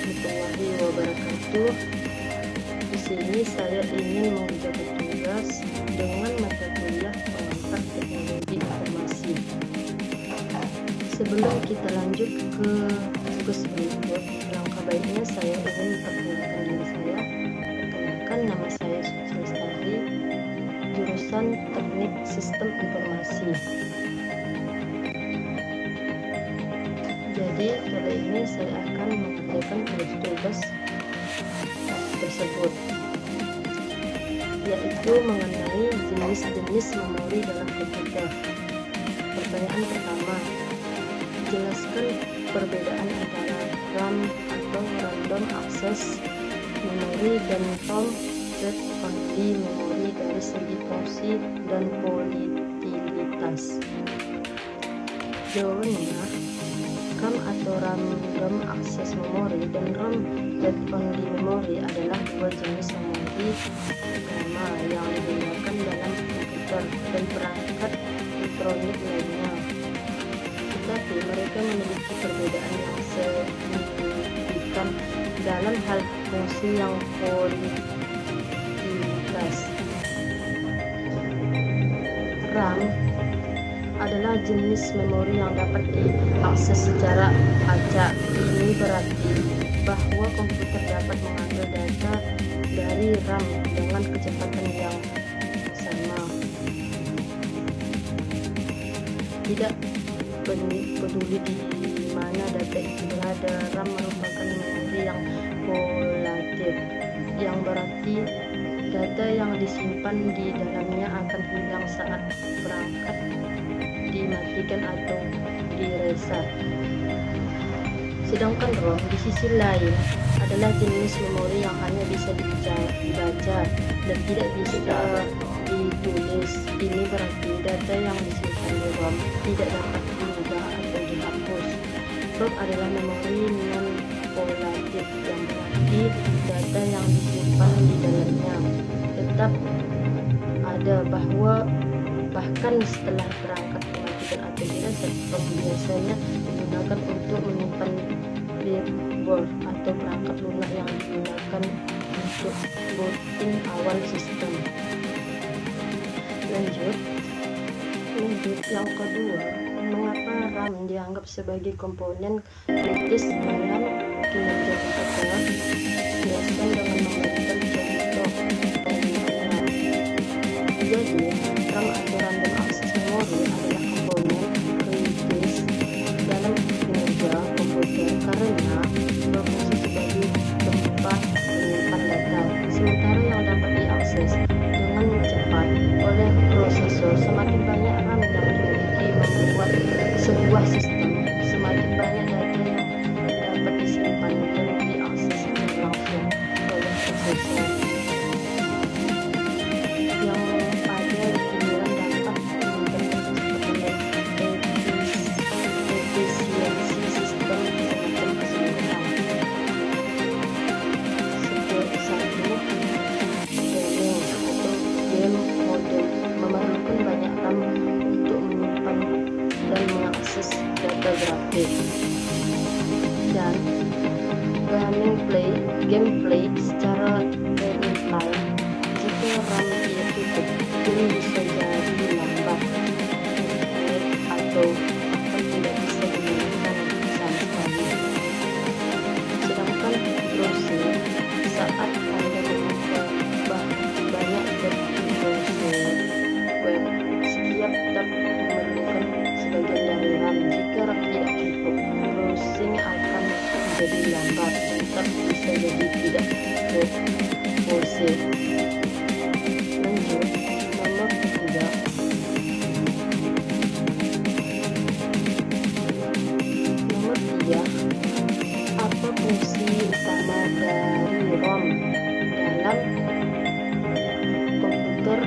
warahmatullahi wabarakatuh. Di sini saya ingin mengerjakan tugas dengan mata kuliah perangkat teknologi informasi. Sebelum kita lanjut ke tugas berikut, langkah baiknya saya ingin memperkenalkan diri saya. Perkenalkan, nama saya Suci Lestari, jurusan Teknik Sistem Informasi. Jadi kali ini saya akan mengerjakan tugas-tugas tersebut, yaitu mengenai jenis-jenis memori dalam komputer. Pertanyaan pertama, jelaskan perbedaan antara RAM atau Random Access Memory dan ROM Read-Only Memory dari segi fungsi dan volatilitas. Jawabannya, RAM atau Random Access Memory dan ROM Read-Only Memory adalah dua jenis memori utama yang digunakan dalam komputer dan perangkat elektronik lainnya. Tetapi mereka memiliki perbedaan yang signifikan dalam hal fungsi yang volatilitas. RAM adalah jenis memori yang dapat diakses secara acak. Ini berarti bahwa komputer dapat mengambil data dari RAM dengan kecepatan yang sama. Tidak peduli di mana data itu berada, RAM merupakan memori yang volatil, yang berarti data yang disimpan di dalamnya akan hilang saat perangkat dimatikan atau direset. Sedangkan ROM di sisi lain adalah jenis memori yang hanya bisa dibaca dan tidak bisa ditulis. Ini berarti data yang disimpan di ROM tidak dapat diubah atau dihapus. ROM adalah memori non-volatil, yang berarti data yang disimpan di dalamnya tetap ada, bahkan setelah perangkat dimatikan atau direset. ROM biasanya digunakan untuk menyimpan firmware atau perangkat lunak yang digunakan untuk booting awal sistem. Lanjut yang kedua, mengapa RAM dianggap sebagai komponen kritis dalam kinerja komputer? Jelaskan dengan memberikan contoh penggunaan. Jadi, RAM atau Random Access Memory adalah komponen kritis dalam kinerja komputer karena berfungsi sebagai tempat menyimpan data. Sementara yang dapat diakses dengan cepat oleh prosesor, semakin banyak RAM yang dimiliki membuat sebuah sistem semakin banyak data yang dapat disimpan dan diakses secara langsung oleh prosesor, yang pada giliran dapat meningkatkan kecepatan dan efisiensi sistem semacam keseluruhan. Satu, gaming atau game modem memerlukan banyak RAM untuk menyimpan dan mengakses data grafik, dan gameplay secara real time. Jika RAM-nya cukup, ini bisa jadi lambat, atau bahkan tidak bisa digunakan sama sekali. Sedangkan browsing, saat Anda membuka banyak browser web, setiap tab memerlukan sebagian dari RAM. Jika RAM tidak cukup, browsing akan menjadi lambat dan tab bisa jadi tidak berfungsi. Lanjut, nomor ketiga, apa fungsi utama dari ROM dalam komputer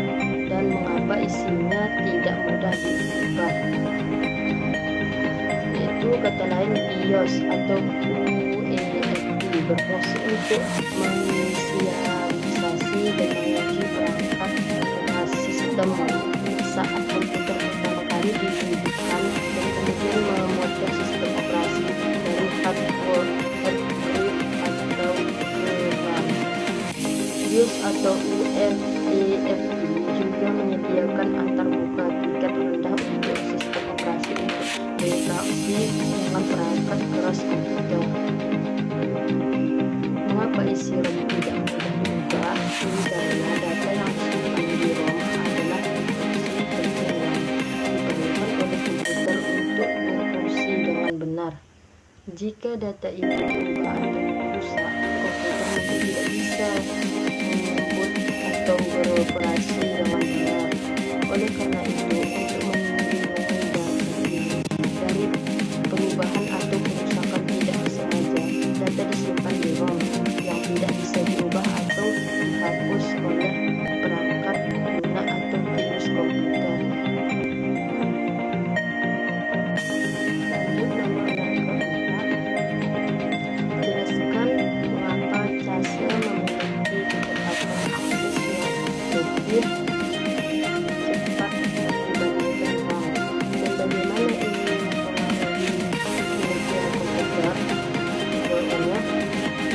dan mengapa isinya tidak mudah diubah? Yaitu kata lain, BIOS atau UEFI berfungsi untuk menginisialisasi dan menguji perangkat operasi sistem saat komputer pertama kali dihidupkan, dan kemudian membuatkan sistem operasi dari hardware atau UEFI juga menyediakan antarmuka tingkat rendah untuk sistem operasi untuk berinteraksi dengan perangkat keras komputer. Mengapa isi ROM tidak mudah diubah? Ini karena data yang disimpan di ROM adalah instruksi penting yang diperlukan oleh komputer untuk berfungsi dengan benar. Jika data itu diubah atau rusak, komputer mungkin tidak bisa memboot atau beroperasi dengan benar. Oleh karena itu, untuk melindungi data ini dari perubahan atau kerusakan tidak sengaja, data disimpan di ROM yang tidak bisa diubah atau dihapus oleh perangkat guna atau virus komputer. Lanjut, nomor yang keempat, jelaskan mengapa Case memiliki kecepatan akses yang lebih cepat dibandingkan RAM, dan bagaimana ini mempengaruhi kinerja komputer. Jawabannya,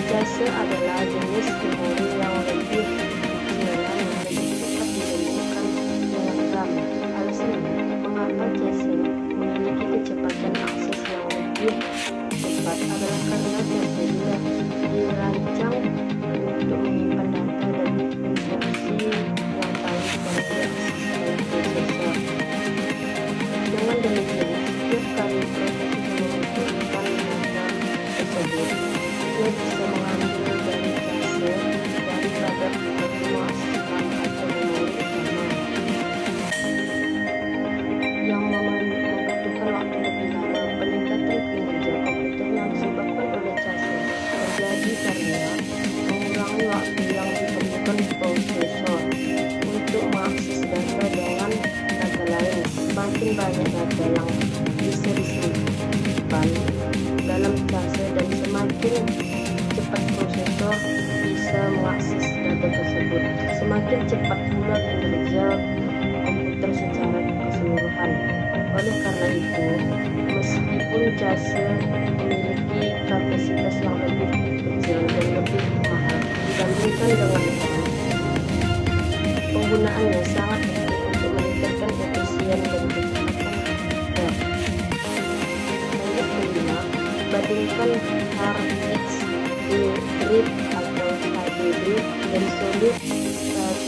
Case adalah jenis memori yang lebih kecil dan lebih cepat dibandingkan dengan RAM. Alasannya, mengapa Case memiliki kecepatan akses yang lebih cepat adalah karena Case dirancang untuk menyimpan data dan instruksi yang paling sering diakses oleh prosesor. Dengan demikian, setiap kali prosesor mengumpulkan data tersebut, dia bisa mengambil dari Case daripada mengakseskan atau memori utama, yang membutuhkan waktu lebih lama. Peningkatan kinerja komputer yang disebabkan oleh Case terjadi karena mengurangi waktu yang diperlukan prosesor untuk mengakses data dengan kata lain. Semakin banyak data yang bisa disimpan dalam Case dan semakin cepat prosesor bisa mengakses data tersebut, semakin cepat pula kinerja komputer secara keseluruhan. Oleh karena itu, meskipun Case memiliki kapasitas yang lebih kecil dan lebih mahal dibandingkan dengan RAM, penggunaannya sangat penting untuk meningkatkan efisien dan kecepatan komputer. Lanjut kelima, bandingkan hard disk drive atau HDD dan solid state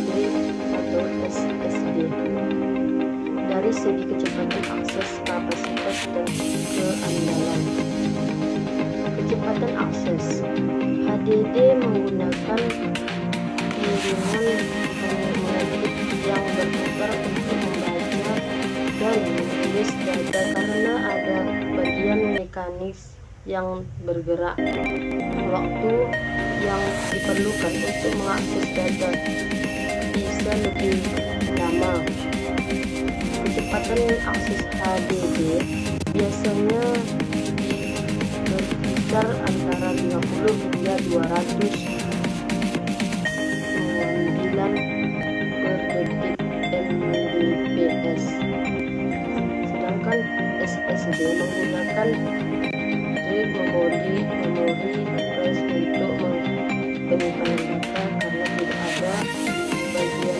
drive atau SSD. Dari segi kecepatan akses, kapasitas, dan keandalan. Kecepatan akses, HDD menggunakan piringan magnetik yang berputar untuk membaca dan menulis data karena ada bagian mekanis yang bergerak. Waktu yang diperlukan untuk mengakses data bisa lebih lama. Kecepatan akses HDD biasanya berkisar antara 50 hingga 200 per detik Mbps. Sedangkan SSD menggunakan drive memori flash untuk penyimpanan data karena tidak ada bagian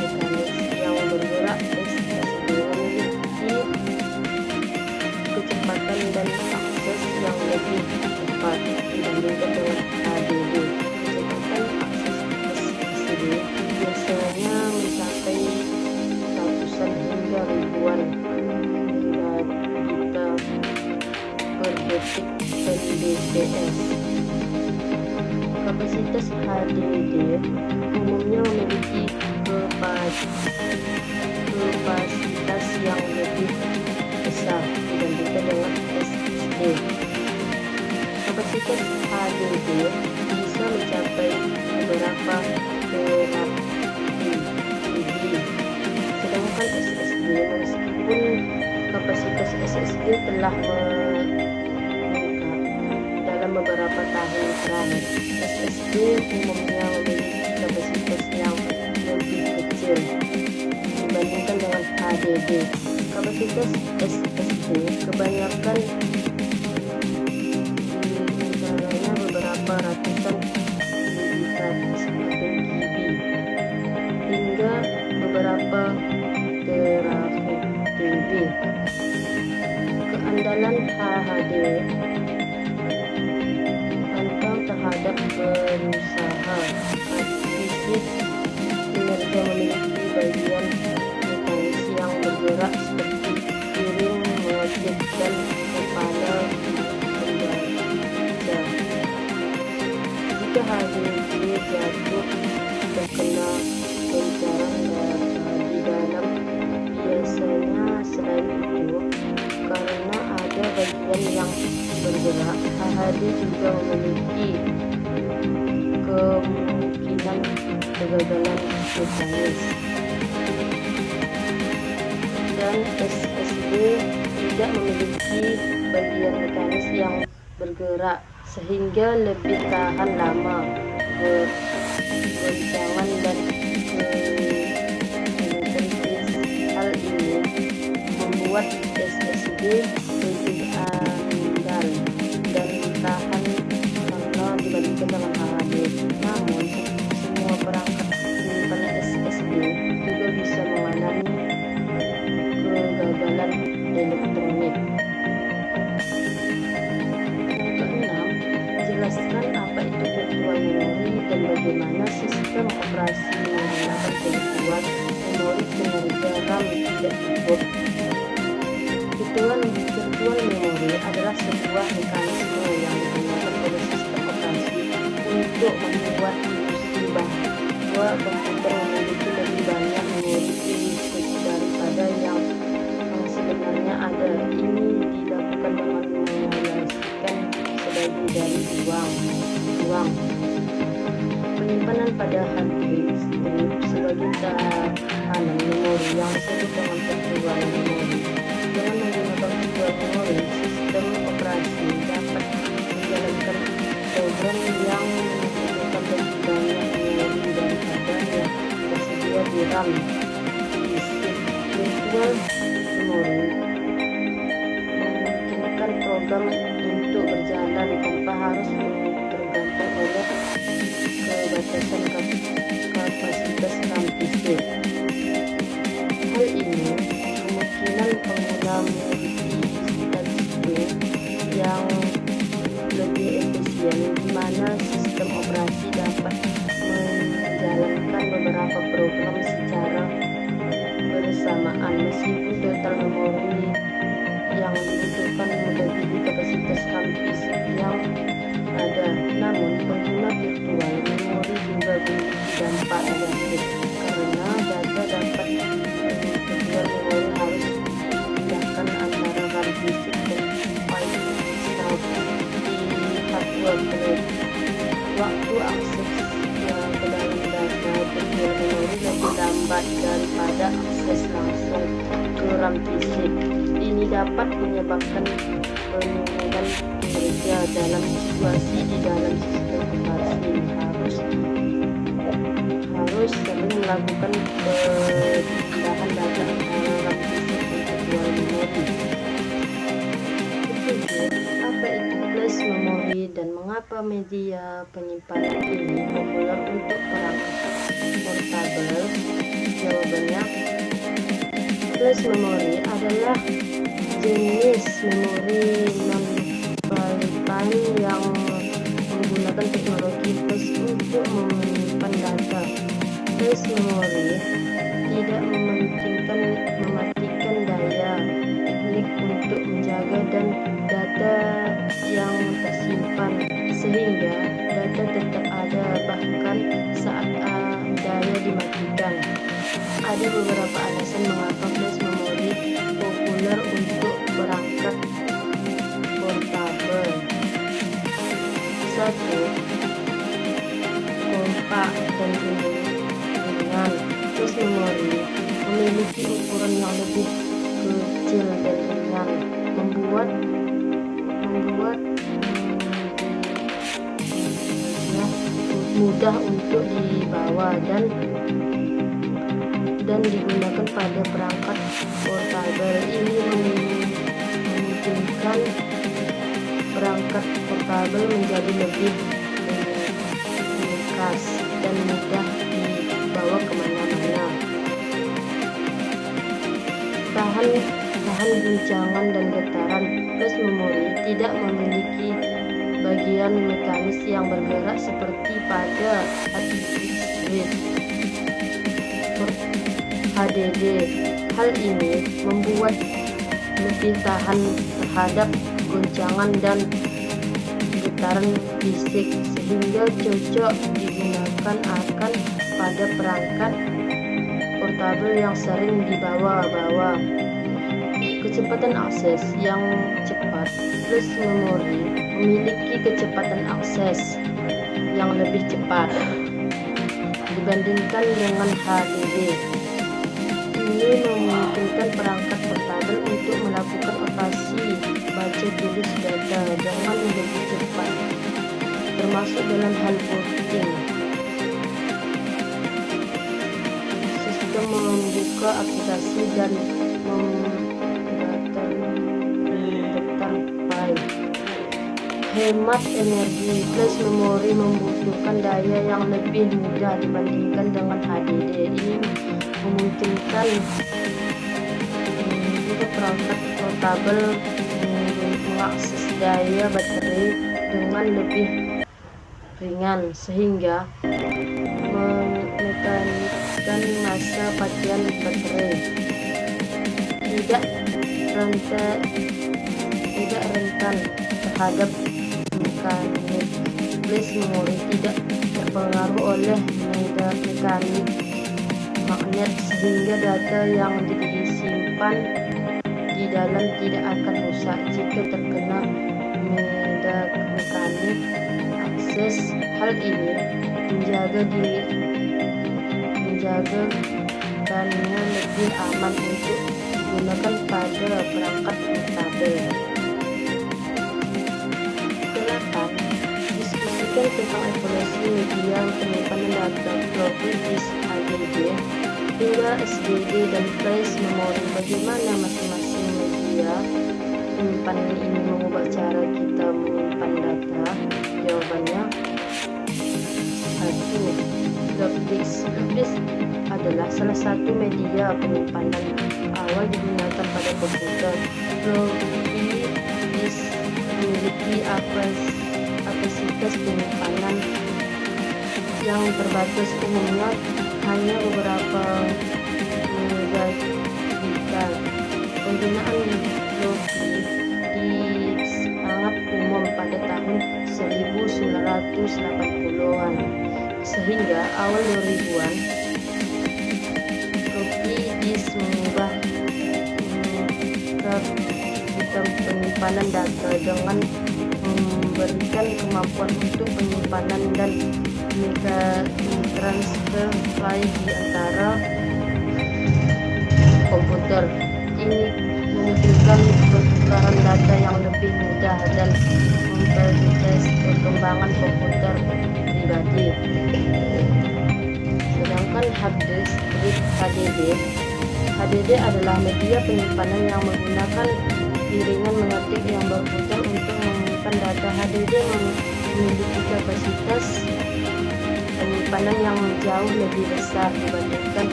mekanis yang bergerak. SSD memiliki kecepatan dan akses yang lebih cepat dibandingkan dengan HDD. Kecepatan akses SSD biasanya mencapai ratusan hingga ribuan hingga juta per detik Mbps. Kapasitas HDD umumnya memiliki kapasitas yang lebih besar dibandingkan dengan SSD. Kapasitas HDD bisa mencapai beberapa terabyte, sedangkan SSD, meskipun kapasitas SSD telah meningkat dalam beberapa tahun terakhir, SSD umumnya memiliki kapasitas yang lebih kecil dibandingkan dengan HDD. Kapasitas SSD kebanyakan misalnya beberapa ratusan gigabyte atau kegagalan HHD pantau terhadap berusaha fisik kinerja memiliki bagian mekanis yang bergerak seperti piring, mengocek, dan kepala pembaca. Jika HDD jatuh terkena goncangan di dalam, biasanya selain itu karena ada bagian yang bergerak, HHD juga memiliki kemungkinan kegagalan mekanis. Dan SSD tidak memiliki bagian mekanis yang bergerak sehingga lebih tahan lama goncangan dan kritis. Hal ini membuat SSD lebih andal dan tahan lama dibandingkan dengan HDD. Namun semua perangkat penyimpanan SSD juga bisa mengalami kegagalan elektronik. Keenam, jelaskan apa itu virtual memory dan bagaimana sistem operasi menggunakan virtual memory kinerja RAM tidak cukup. Virtual memory adalah sebuah mekanisme yang digunakan oleh sistem operasi untuk membuat ilusi bahwa komputer memiliki lebih banyak memori daripada yang sebenarnya ada. Ini dilakukan dengan mengoperasikan sebagian dari uang penyimpanan pada hard disk sebagai tahanan memori yang disebut dengan virtual memory. Dengan menggunakan virtual memory, sistem operasi dapat menjalankan program yang membutuhkan lebih banyak memori daripada yang tersedia di RAM. Virtual memory memungkinkan program untuk berjalan tanpa harus tergantung oleh kebatasan kapasitas RAM PC. Hal ini kemungkinan pengguna memiliki statistik yang lebih efisien, di mana sistem operasi dapat menjalankan beberapa program secara bersamaan meskipun total memori yang dibutuhkan melebihi kapasitas RAM fisik yang ada. Namun pengguna virtual memory juga memiliki dampak negatif karena data dapat virtual memory harus dipindahkan antara RAM fisik dan file stub di hardware flash. Waktu akses ke dalam data virtual memory lebih lambat daripada akses langsung ke RAM fisik. Ini dapat menyebabkan penurunan kinerja dalam situasi di dalam sistem operasi harus sering melakukan pindahan data antara RAM fisik dan virtual memory. Apa itu flash memory dan mengapa media penyimpanan ini populer untuk perangkat portable? Jawabannya, flash memory adalah jenis memori non-volatile yang menggunakan teknologi flash untuk menyimpan data. Flash memory tidak mematikan daya teknik untuk menjaga dan data yang tersimpan, sehingga data tetap ada bahkan saat daya dimatikan. Ada beberapa alasan mengapa flash memory populer untuk perangkat portable. 1. Kompak dan ringan. Flash memory memiliki ukuran yang lebih kecil dan ringan, membuat mudah untuk dibawa dan digunakan pada perangkat portable. Ini memungkinkan perangkat portable menjadi lebih ringkas dan mudah dibawa kemana-mana. Tahan guncangan dan getaran. flash memori tidak memiliki bagian mekanis yang bergerak seperti pada hard disk HDD. Hal ini membuat lebih tahan terhadap goncangan dan getaran fisik, sehingga cocok digunakan akan pada perangkat portabel yang sering dibawa-bawa. Kecepatan akses yang cepat. Flash memori memiliki kecepatan akses yang lebih cepat dibandingkan dengan HDD. Ini memungkinkan perangkat portabel untuk melakukan operasi baca tulis data dengan lebih cepat, termasuk dalam hal booting. Sistem membuka aplikasi dan mendaftar file. Hemat energi. Flash memori membutuhkan daya yang lebih mudah dibandingkan dengan HDD. Ini memungkinkan juga perangkat portabel mengakses daya baterai dengan lebih ringan, sehingga menekankan masa pakaian baterai. Tidak rentan terhadap mekanik. Flash memori tidak terpengaruh oleh mekanik magnet, sehingga data yang disimpan di dalam tidak akan rusak jika terkena mekanik akses. Hal ini menjadikannya lebih aman untuk digunakan pada perangkat portabel. 8. Diskusikan tentang evolusi media penyimpanan data floppy disk, HDD, hingga SSD dan flash memori. Bagaimana masing-masing media penyimpanan ini mengubah cara kita menyimpan data? Jawabannya: 1. Floppy disk. Floppy disk adalah salah satu media penyimpanan awal digunakan pada komputer. Floppy disk memiliki kapasitas penyimpanan yang terbatas, umumnya hanya beberapa megabyte. Penggunaan floppy disk sangat umum pada tahun 1980-an, sehingga awal 2000-an floppy disk mengubah sistem penyimpanan data dengan memberikan kemampuan untuk penyimpanan dan transfer file di antara komputer. Ini memungkinkan pertukaran data yang lebih mudah dan memperluas perkembangan komputer pribadi. Sedangkan hard disk HDD adalah media penyimpanan yang menggunakan piringan mengetik yang berputar untuk menyimpan data. HDD memiliki kapasitas penyimpanan yang jauh lebih besar dibandingkan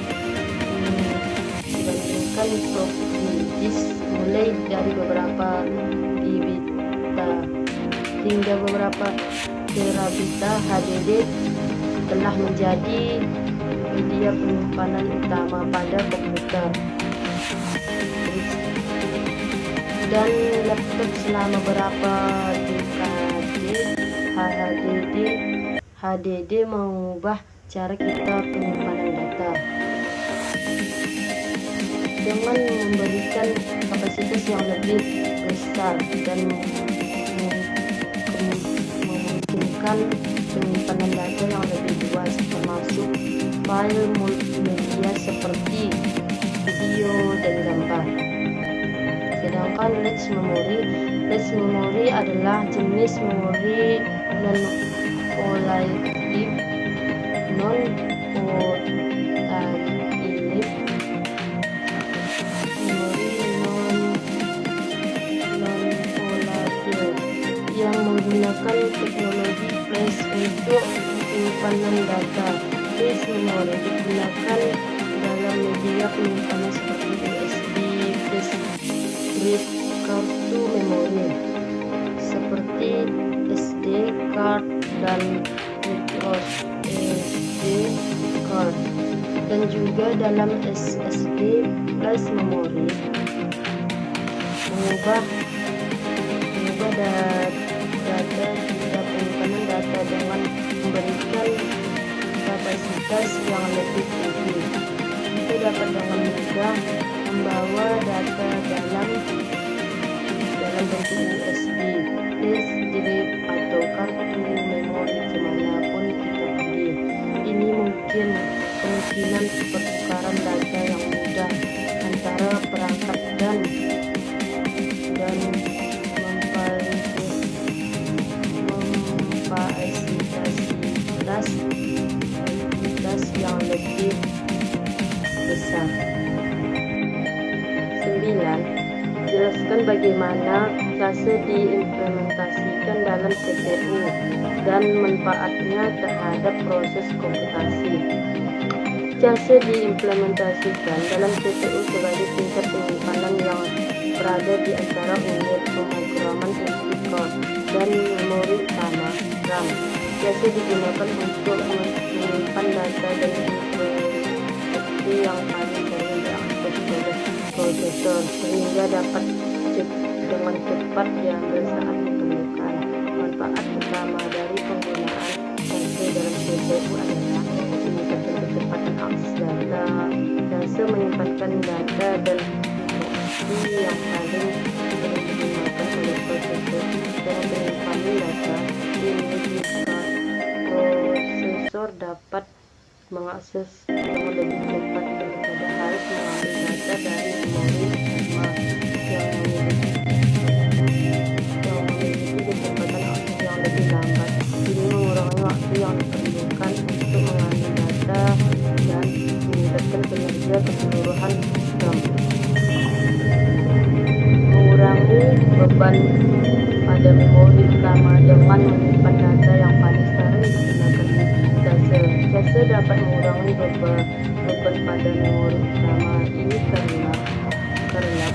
floppy disk, mulai dari beberapa gigabita hingga beberapa terabita. HDD telah menjadi media penyimpanan utama pada komputer dan laptop selama beberapa dekade. HDD mengubah cara kita penyimpanan data dengan memberikan kapasitas yang lebih besar dan memungkinkan penyimpanan data yang lebih luas, termasuk file multimedia seperti video dan gambar. Sedangkan flash memori adalah jenis memori non-volatile yang menggunakan teknologi flash untuk penyimpanan data. Flash memori digunakan dalam media penyimpanan seperti USB, flash drive, kartu memori seperti SD card dan microSD card, dan juga dalam SSD flash memori mengubah data hingga penyimpanan data dengan memberikan kapasitas yang lebih tinggi. Itu dapat dengan mudah membawa data dalam bentuk USB, disk drive, atau kartu memori kemanapun kita pergi. Ini kemungkinan pertukaran data yang mudah antara perangkat dan memfasilitasi yang lebih besar. 9. Jelaskan bagaimana case diimplementasikan dalam CPU dan manfaatnya terhadap proses komputasi. Case diimplementasikan dalam CPU sebagai tingkat penyimpanan yang berada di antara unit pemrograman inti core dan memori utama RAM. Case digunakan untuk menyimpan data dan informasi yang paling sering diakses oleh prosesor, sehingga dapat dengan cepat diambil saat diperlukan. Manfaat utama dari penggunaan case dalam CPU adalah meningkatkan kecepatan akses data. Case menyimpan data dan informasi yang paling sering digunakan oleh prosesor dengan penyimpanan data ini. Prosesor dapat mengakses dengan lebih cepat daripada harus mengambil data dari memori utama yang memiliki kecepatan akses yang lebih lambat. Ini mengurangi waktu yang diperlukan untuk mengambil data dan meningkatkan kinerja keseluruhan sistem. Mengurangi beban pada memori utama dengan menyimpan data yang paling sering digunakan di case. Case dapat mengurangi beban pada memori utama ini karena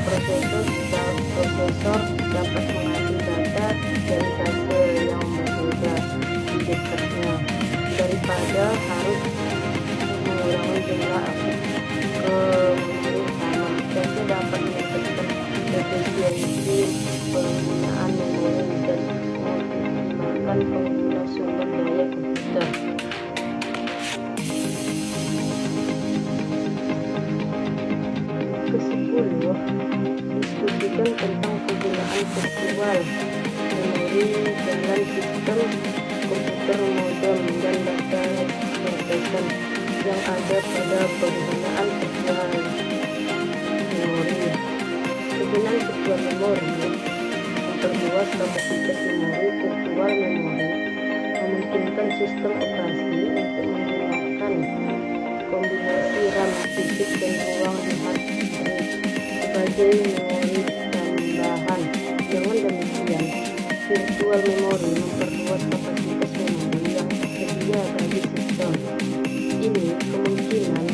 prosesor dapat mengambil data dari case yang berbeda di dekatnya daripada harus mengurangi jumlah akses ke memori utama. Case dapat meningkatkan efisiensi penggunaan memori dan mengoptimalkan pengguna sumber daya komputer. Ke-10. Diskusikan tentang penggunaan virtual memori dalam sistem komputer, modem, dan data workstation yang ada pada penggunaan virtual memori. Penggunaan virtual memori memperluas kapasitas memori. Virtual memori memungkinkan sistem operasi untuk menggunakan kombinasi RAM fisik dan ruang di hard drive sebagai memori tambahan. Dengan demikian, virtual memori memperluas kapasitas memori yang tersedia bagi sistem. Ini kemungkinan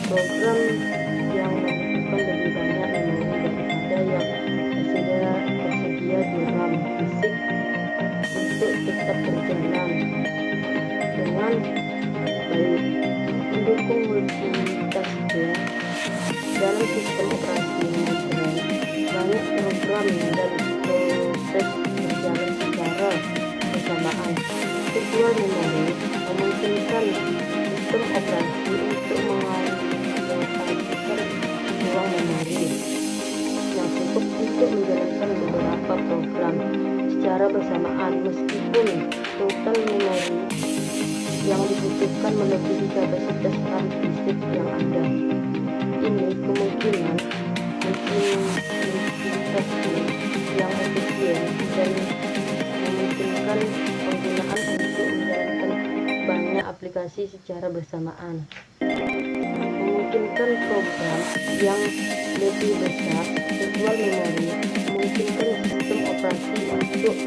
program yang membutuhkan lebih banyak memori daripada yang tersedia di RAM fisik untuk tetap berjalan dengan baik. Mendukung multitasking dalam sistem operasi modern, banyak program dan proses berjalan secara bersamaan. Virtual memory memungkinkan sistem operasi untuk mengalokasikan ruang memori yang cukup untuk menjalankan beberapa program secara bersamaan, meskipun total memori yang dibutuhkan melebihi kapasitas RAM fisik yang ada. Ini kemungkinan multitasking yang efisien dan memungkinkan penggunaan untuk menjalankan banyak aplikasi secara bersamaan. Memungkinkan program yang lebih besar. Virtual memory memungkinkan sistem operasi untuk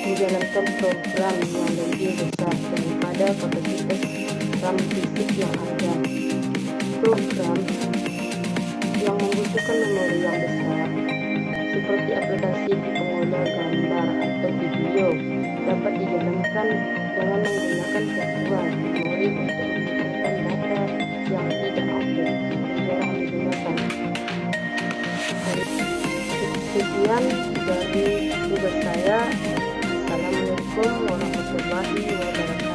menjalankan program yang lebih besar daripada kapasitas RAM fisik yang ada. Program yang membutuhkan memori yang besar dapat dijalankan dengan menggunakan firmware memori untuk memindahkan data yang tidak update dan jarang digunakan. Sekian dari tugas saya. Assalamualaikum warahmatullahi wabarakatuh.